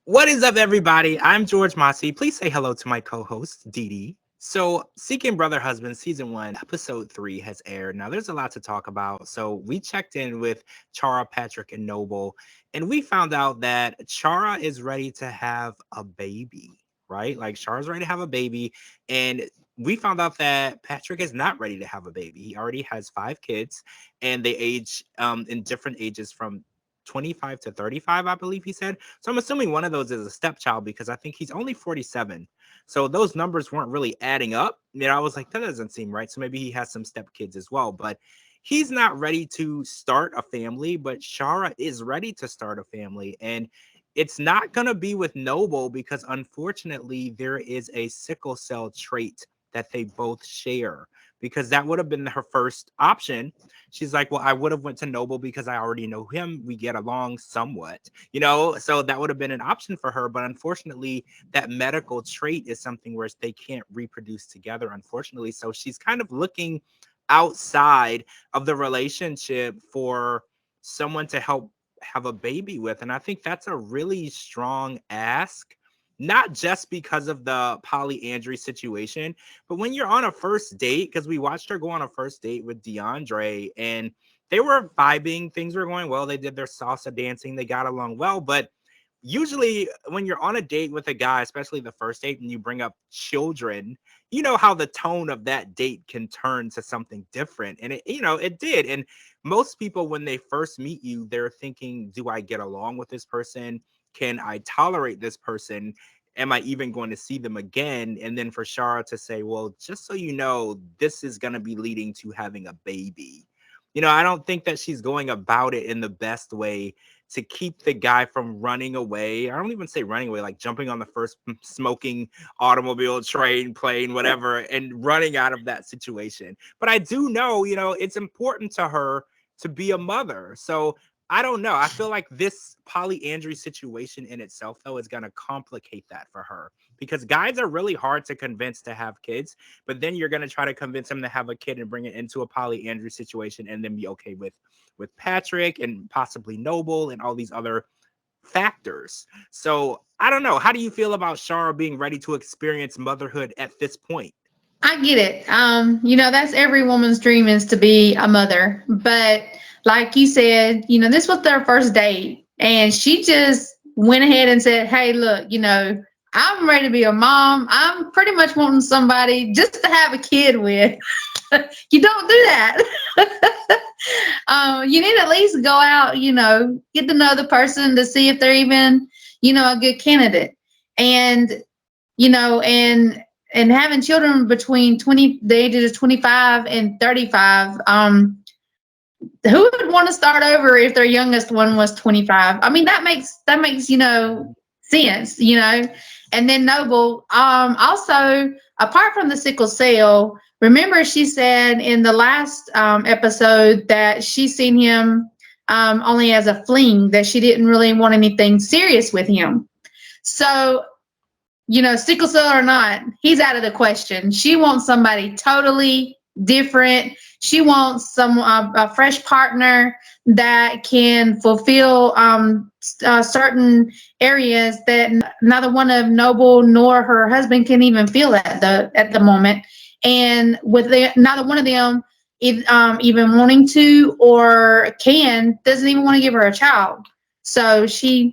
What is up, everybody? I'm George Mossey. Please say hello to my co-host, DeeDee. So, Seeking Brother Husband Season 1, Episode 3 has aired. Now, there's a lot to talk about. So, we checked in with Chara, Patrick, and Noble, and we found out that Chara is ready to have a baby, right? Like, Chara's ready to have a baby, and we found out that Patrick is not ready to have a baby. He already has 5 kids, and they age in different ages from 25 to 35, I believe he said. So I'm assuming one of those is a stepchild because I think he's only 47. So those numbers weren't really adding up. I was like, that doesn't seem right. So maybe he has some stepkids as well. But he's not ready to start a family, but Shara is ready to start a family. And it's not going to be with Noble because unfortunately there is a sickle cell trait that they both share, because that would have been her first option. She's like, well, I would have went to Noble because I already know him. We get along somewhat, so that would have been an option for her. But unfortunately, that medical trait is something where they can't reproduce together, unfortunately. So she's kind of looking outside of the relationship for someone to help have a baby with. And I think that's a really strong ask, not just because of the polyandry situation, but when you're on a first date, because we watched her go on a first date with DeAndre and they were vibing, things were going well. They did their salsa dancing, they got along well. But usually, when you're on a date with a guy, especially the first date, and you bring up children, you know how the tone of that date can turn to something different. And it did. And most people, when they first meet you, they're thinking, do I get along with this person? Can I tolerate this person? Am I even going to see them again? And then for Shara to say, well, just so you know, this is going to be leading to having a baby. I don't think that she's going about it in the best way to keep the guy from running away. I don't even say running away, like jumping on the first smoking automobile, train, plane, whatever, and running out of that situation. But I do know, it's important to her to be a mother. So I don't know. I feel like this polyandry situation in itself, though, is going to complicate that for her, because guys are really hard to convince to have kids. But then you're going to try to convince them to have a kid and bring it into a polyandry situation and then be okay with Patrick and possibly Noble and all these other factors. So I don't know. How do you feel about Shara being ready to experience motherhood at this point? I get it. That's every woman's dream is to be a mother. But like you said, this was their first date. And she just went ahead and said, hey, look, I'm ready to be a mom. I'm pretty much wanting somebody just to have a kid with. You don't do that. You need to at least go out, get to know the person to see if they're even, a good candidate. And and having children between the ages of 25 and 35, who would want to start over if their youngest one was 25? I mean, that makes sense. And then Noble, also, apart from the sickle cell, remember she said in the last episode that she seen him only as a fling, that she didn't really want anything serious with him. So, sickle cell or not, he's out of the question. She wants somebody totally different. She wants a fresh partner that can fulfill certain areas that neither one of Noble nor her husband can even feel at the moment. And with neither one of them even wanting to or doesn't even want to give her a child. So she's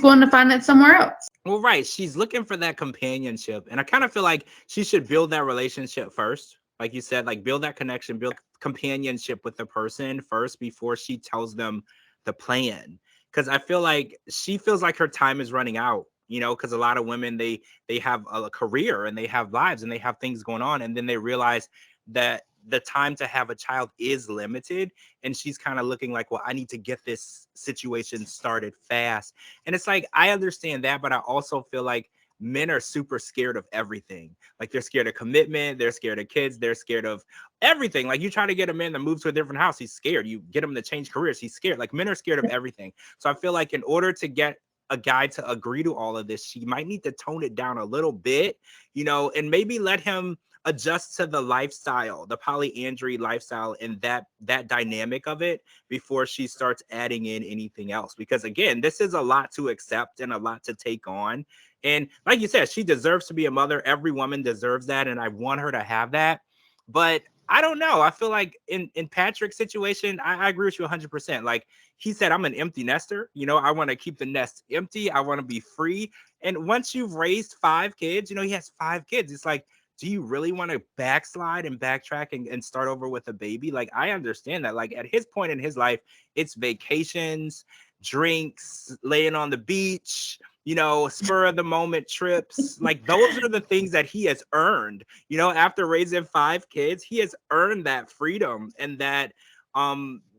going to find it somewhere else. Well, right. She's looking for that companionship. And I kind of feel like she should build that relationship first. Like you said, like build that connection, build companionship with the person first before she tells them the plan. Because I feel like she feels like her time is running out, because a lot of women, they have a career and they have lives and they have things going on. And then they realize that the time to have a child is limited. And she's kind of looking like, well, I need to get this situation started fast. And it's like, I understand that, but I also feel like men are super scared of everything. Like they're scared of commitment, they're scared of kids, they're scared of everything. Like you try to get a man to move to a different house, he's scared. You get him to change careers, he's scared. Like men are scared of everything. So I feel like in order to get a guy to agree to all of this, she might need to tone it down a little bit, and maybe let him adjust to the lifestyle, the polyandry lifestyle, and that dynamic of it before she starts adding in anything else. Because again, this is a lot to accept and a lot to take on. And like you said, she deserves to be a mother. Every woman deserves that, and I want her to have that. But I don't know. I feel like in Patrick's situation, I agree with you 100%. Like he said, I'm an empty nester. You know, I want to keep the nest empty. I want to be free. And once you've raised 5 kids, you know, he has 5 kids. It's like, do you really want to backslide and backtrack and start over with a baby? Like, I understand that. Like at his point in his life, it's vacations, drinks, laying on the beach, you know, spur of the moment trips. Like those are the things that he has earned. You know, after raising 5 kids, he has earned that freedom and that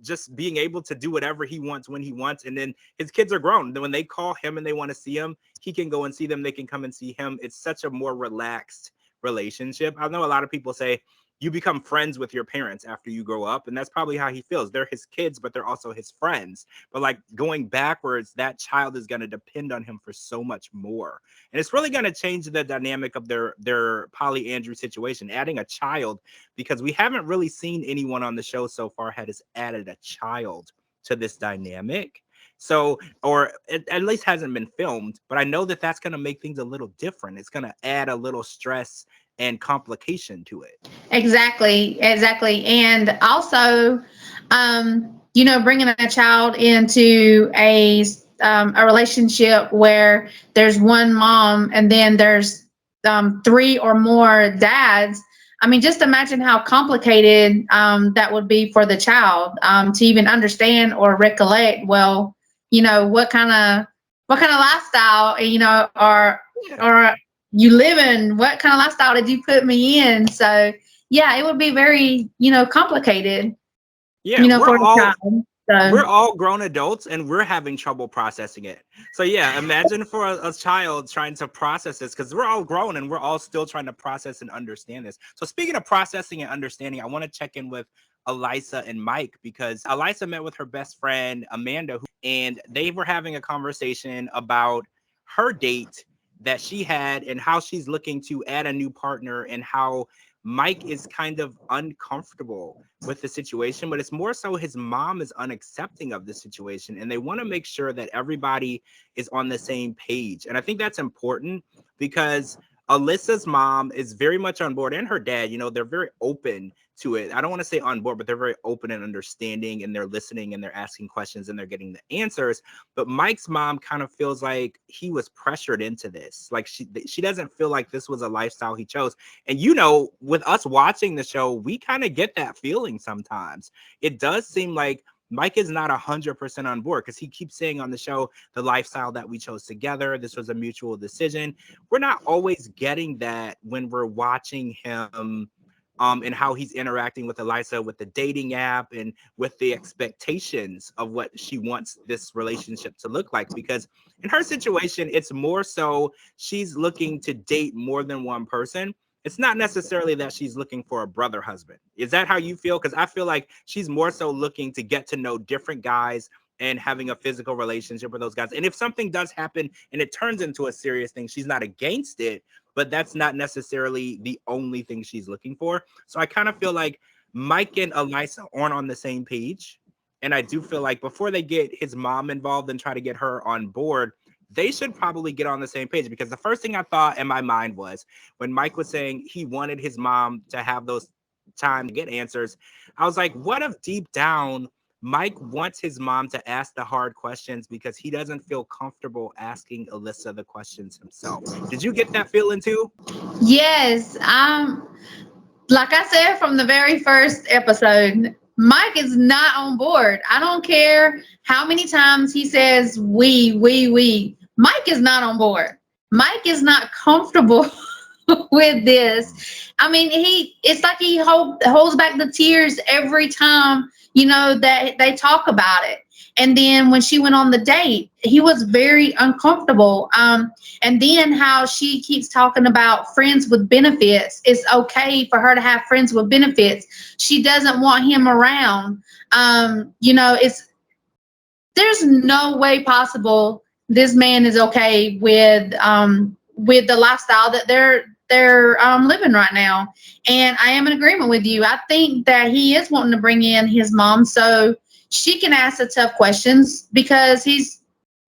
just being able to do whatever he wants when he wants. And then his kids are grown. Then when they call him and they want to see him, he can go and see them. They can come and see him. It's such a more relaxed relationship. I know a lot of people say you become friends with your parents after you grow up, and that's probably how he feels. They're his kids, but they're also his friends. But like going backwards, that child is going to depend on him for so much more, and it's really going to change the dynamic of their polyandry situation. Adding a child, because we haven't really seen anyone on the show so far has added a child to this dynamic. So, or it at least hasn't been filmed, but I know that that's going to make things a little different. It's going to add a little stress and complication to it. Exactly, exactly. And also, you know, bringing a child into a relationship where there's one mom and then there's 3 or more dads. I mean, just imagine how complicated that would be for the child to even understand or recollect. Well, you know, what kind of lifestyle, you know, or you live in, what kind of lifestyle did you put me in? So yeah, it would be very, you know, complicated, Yeah, you know, for the child. we're So all grown adults and we're having trouble processing it. So yeah, imagine for a child trying to process this, because we're all grown and we're all still trying to process and understand this. So speaking of processing and understanding, I want to check in with Elisa and Mike, because Elisa met with her best friend Amanda, and they were having a conversation about her date that she had and how she's looking to add a new partner, and how Mike is kind of uncomfortable with the situation, but it's more so his mom is unaccepting of the situation, and they want to make sure that everybody is on the same page. And I think that's important, because Alyssa's mom is very much on board, and her dad, you know, they're very open to it. I don't want to say on board, but they're very open and understanding, and they're listening and they're asking questions and they're getting the answers. But Mike's mom kind of feels like he was pressured into this. Like she doesn't feel like this was a lifestyle he chose. And you know, with us watching the show, we kind of get that feeling sometimes. It does seem like Mike is not 100% on board, because he keeps saying on the show, the lifestyle that we chose together, this was a mutual decision. We're not always getting that when we're watching him, and how he's interacting with Elisa, with the dating app, and with the expectations of what she wants this relationship to look like. Because in her situation, it's more so she's looking to date more than one person. It's not necessarily that she's looking for a brother husband. Is that how you feel? Because I feel like she's more so looking to get to know different guys and having a physical relationship with those guys. And if something does happen and it turns into a serious thing, she's not against it, but that's not necessarily the only thing she's looking for. So I kind of feel like Mike and Elisa aren't on the same page. And I do feel like before they get his mom involved and try to get her on board, they should probably get on the same page. Because the first thing I thought in my mind was when Mike was saying he wanted his mom to have those time to get answers, I was like, what if deep down Mike wants his mom to ask the hard questions because he doesn't feel comfortable asking Alyssa the questions himself? Did you get that feeling too? yes, like I said from the very first episode, Mike is not on board. I don't care how many times he says we. Mike is not on board. Mike is not comfortable with this. I mean, it's like he holds back the tears every time, you know, that they talk about it. And then when she went on the date, he was very uncomfortable. And then how she keeps talking about friends with benefits. It's okay for her to have friends with benefits. She doesn't want him around. You know, there's no way possible this man is okay with the lifestyle that they're living right now. And I am in agreement with you. I think that he is wanting to bring in his mom so she can ask the tough questions, because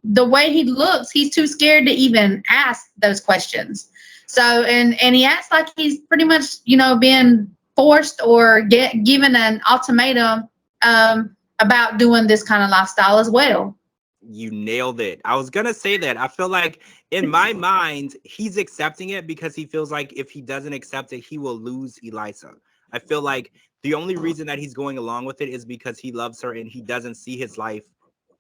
the way he looks, he's too scared to even ask those questions. So, and he acts like he's pretty much, being forced or given an ultimatum about doing this kind of lifestyle as well. You nailed it. I was gonna say that. I feel like in my mind, he's accepting it because he feels like if he doesn't accept it, he will lose Elisa. I feel like the only reason that he's going along with it is because he loves her and he doesn't see his life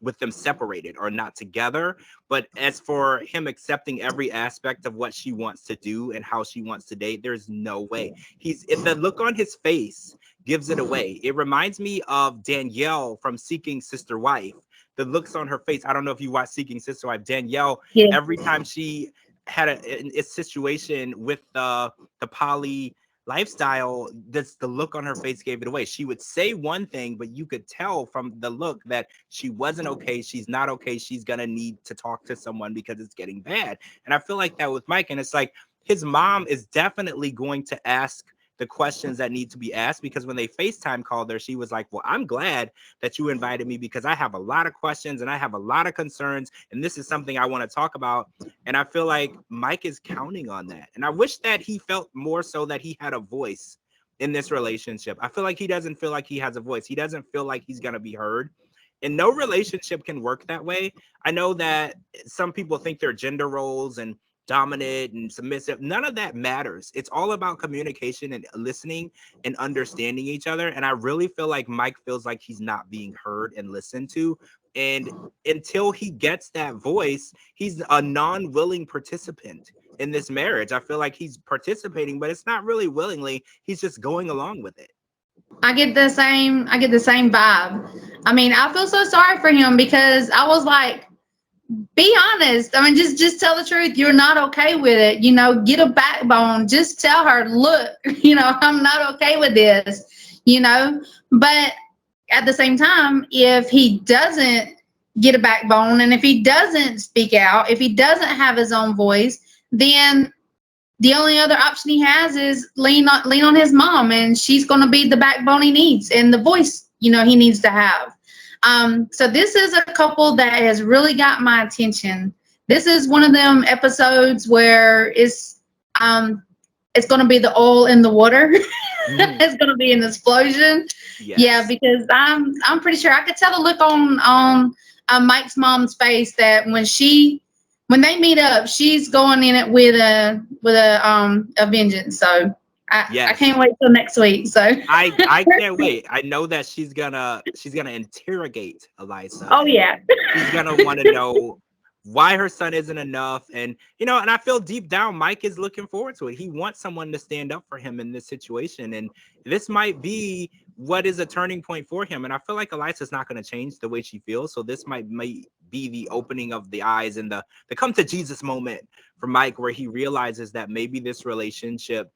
with them separated or not together. But as for him accepting every aspect of what she wants to do and how she wants to date, there's no way. The look on his face gives it away. It reminds me of Danielle from Seeking Sister Wife. The looks on her face. I don't know if you watch Seeking Sister Wife. Danielle, Yeah. every time she had a situation with the poly lifestyle, the look on her face gave it away. She would say one thing, but you could tell from the look that she wasn't okay. She's not okay. She's gonna need to talk to someone because it's getting bad. And I feel like that with Mike. And it's like his mom is definitely going to ask the questions that need to be asked, because when they FaceTime called her, she was like, well, I'm glad that you invited me because I have a lot of questions and I have a lot of concerns, and this is something I want to talk about. And I feel like Mike is counting on that. And I wish that he felt more so that he had a voice in this relationship. I feel like he doesn't feel like he has a voice. He doesn't feel like he's going to be heard. And no relationship can work that way. I know that some people think they're gender roles and dominant and submissive. None of that matters. It's all about communication and listening and understanding each other. And I really feel like Mike feels like he's not being heard and listened to. And until he gets that voice, he's a non-willing participant in this marriage. I feel like he's participating, but it's not really willingly. He's just going along with it. I get the same vibe. I mean, I feel so sorry for him, because I was like, be honest. I mean, just tell the truth. You're not okay with it. Get a backbone. Just tell her, look, I'm not okay with this, But at the same time, if he doesn't get a backbone, and if he doesn't speak out, if he doesn't have his own voice, then the only other option he has is lean on his mom, and she's going to be the backbone he needs and the voice, he needs to have. So this is a couple that has really got my attention. This is one of them episodes where it's going to be the oil in the water. It's going to be an explosion. Yes. Yeah, because I'm pretty sure I could tell the look on Mike's mom's face that when they meet up, she's going in it with a vengeance. So I can't wait till next week. So I can't wait. I know that she's gonna interrogate Elisa. Oh yeah. She's gonna want to know why her son isn't enough. And and I feel deep down Mike is looking forward to it. He wants someone to stand up for him in this situation. And this might be what is a turning point for him. And I feel like Elisa's not going to change the way she feels. So this might be the opening of the eyes and the come to Jesus moment for Mike, where he realizes that maybe this relationship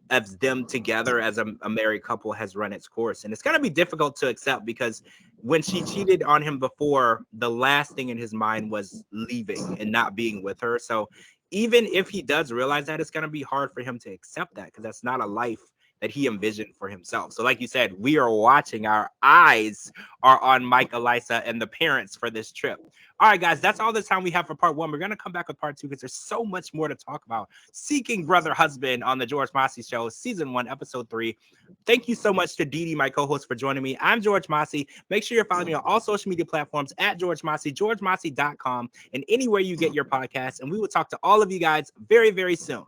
of them together as a married couple has run its course. And it's going to be difficult to accept, because when she cheated on him before, the last thing in his mind was leaving and not being with her. So even if he does realize that, it's going to be hard for him to accept that, because that's not a life that he envisioned for himself. So like you said, we are watching. Our eyes are on Mike, Elisa, and the parents for this trip. All right, guys, that's all the time we have for part one. We're going to come back with part two because there's so much more to talk about. Seeking Brother Husband on the George Mossey Show, season 1, episode 3. Thank you so much to DeeDee, my co-host, for joining me. I'm George Mossey. Make sure you're following me on all social media platforms at George Mossey, georgemossey.com, and anywhere you get your podcasts. And we will talk to all of you guys very, very soon.